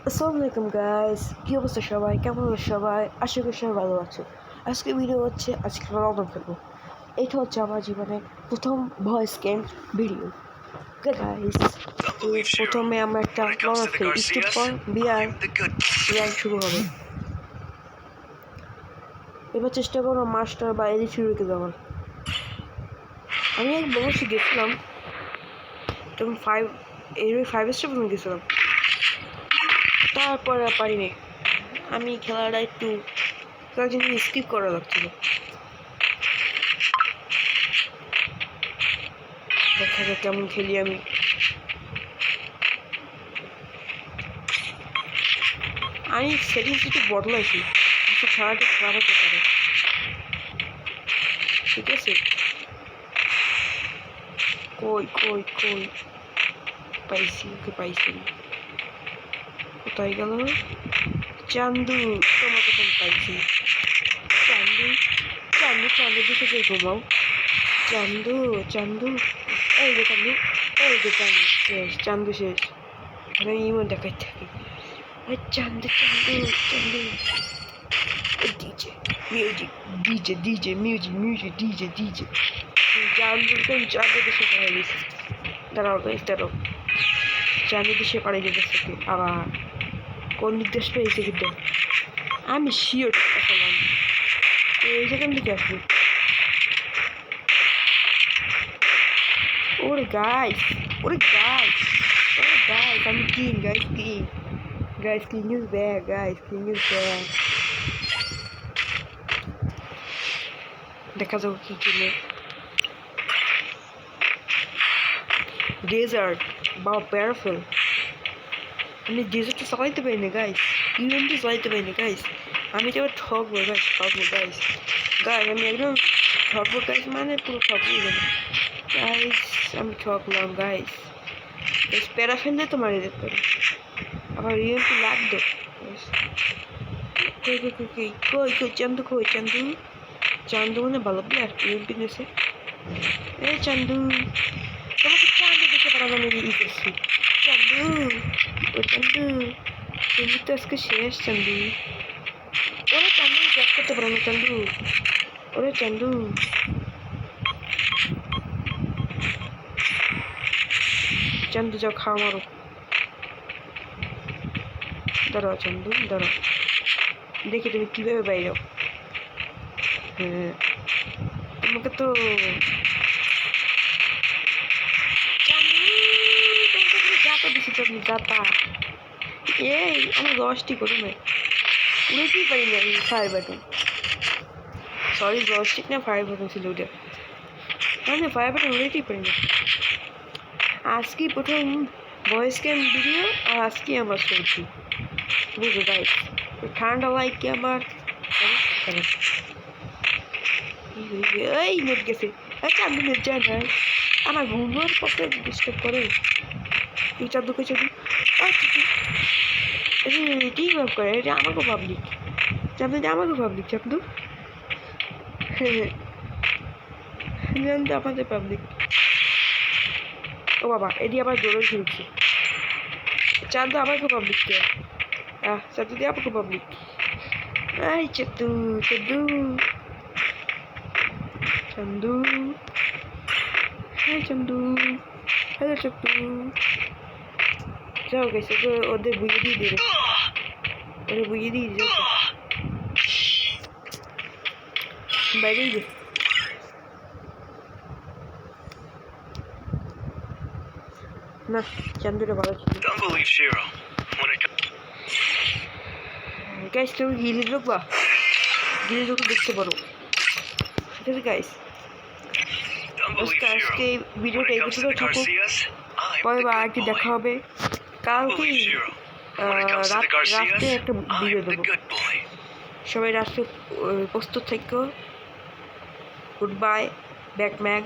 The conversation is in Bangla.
আসসালামু আলাইকুম গাইস, কী অবস্থা সবাই? কেমন আছো সবাই? আশা করি সবাই ভালো আছো। আজকে ভিডিও হচ্ছে আজকে লন্ডন খেলবো। এটা হচ্ছে আমার জীবনের প্রথম voice game video. Okay guys, প্রথমে আমরা একটা লন্ডন খেলি, একটু পর বিয়ার র্যাঙ্ক শুরু হবে। এবার চেষ্টা করবো মাস্টার বা এলিট শুরুকে যাওয়ার। আমি একবার বসে গেছিলাম তখন 5 স্টার পর্যন্ত গেছিলাম, তারপর আর পারিনি। আমি খেলাটা একটু কয়েকদিন স্কিপ করা লাগছিল। দেখা যাক কেমন খেলি আমি। সেটিংস একটু বদলাইছি, একটু খেলাটা খারাপ হতে পারে, ঠিক আছে? কই কই কই পাইছি, ওকে পাইছি। কোথায় গেল চান্দু? তোমাকে তো পাইছি। চান্দু চান্দু চান্দু দিকে যে ঘুমাও। চান্দু চান্দু, এই যে চান্দু, এই যে চান্দু শেষ, চান্দু শেষ। আমি ইমো দেখাই থাকি। Chandu Chandu Chandu. DJ music, DJ DJ music music DJ DJ. Chandu দেশে পাড়াই গেছি। দাঁড়াও গাইস, দাঁড়াও। চান্দু দেশে পাড়াই যেতেছে আবার। কোন দিক দেশ পেয়েছে কিন্তু আমি শিওর আসলাম এই সেখান থেকে আসবি। ওরে গাইস, ওরে গাইস, ওরে গাইস, আমি king guys, king guys, king is back guys, king is back. দেখা যাক কি কিনে। ডেজার্ট বা প্যারাফেল। আমি ডেজার্টটা চালাইতে পারি না গাইস, ইউএমটি চালাইতে পারি না গাইস। আমি তো এবার ঠকবো গাইস, ঠকবো গাইস। আমি একদম ঠকবো গাইস, মানে পুরো ঠকবো গাইস। আমি ঠকলাম গাইস। প্যারাফেল দিয়ে তো মারি যেতে পারি, আবার ইউএমপি লাগতো। কই কই কই কই কই কই চান্দু, কই চান্দু? চান্দু মানে ভালো প্লেয়ার, ইউএমপি নিয়েছে। এই চান্দু, তোমাকে চান্দু দেখে পারানো আমি ই করছি। চান্দু, ও চান্দু, তুমি তো আজকে শেষ চান্দু। ওরে চান্দু, ব্যাক করতে পারো না চান্দু। ওরে চান্দু, চান্দু যাও খাও মারো। দাঁড়াও চান্দু, দাঁড়াও, দেখি তুমি কিভাবে বাইরেও। হ্যাঁ, তোমাকে তো যাতা দিছি, চান্দু যাতা। এই আমি 10টি করে নাই, উড়েতেই পারি না আমি। ফায়ার বাটন, সরি, জয়স্টিক না ফায়ার বাটন ছিল ওটা। আমি ফায়ার বাটন উড়েতেই পারি না। আজকে প্রথম ভয়েস গেম ভিডিও, আর আজকে আমার চলছি, বুঝো গাইস। ঠান্ডা লাইক আমার এই নেট গেছে। আচ্ছা, আমি নেট যাই না, আমার ঘুমার পথে ডিস্টার্ব করে। এই চাঁদুকে চাঁদু, এটাই ভাব করে, এটা আমাকে পাবলিক চাঁদু, এটা আমাকে পাবলিক চাঁদু। হ্যাঁ, জানতো আমাদের পাবলিক। ও বাবা, এটি আবার জোরে খেলছি। চাঁদু আমাকে পাবলিক কে? চাঁদু দিয়ে আমাকে পাবলিক। এই চাঁদু, চাঁদু, চান্দু, হ্যাঁ চান্দু, হ্যালো চান্দু। যাও গেছে, ওদের বুঝিয়ে দিয়ে দেবে, ওদের বুঝিয়ে দিয়ে যাও। বাইরেই যে না, চান্দুটা ভালো ছিল গাইস। তুমি গিলি ঢুকবা, গিলি ঢুকে দেখতে পারো, ঠিক আছে গাইস? আজকে ভিডিওটা এই পর্যন্ত থাকুক, পরে আরেকটি দেখা হবে কালকে রাতে একটা ভিডিও দেবো। সবাই রাত্রে প্রস্তুত থেকো। Good bye, Backman.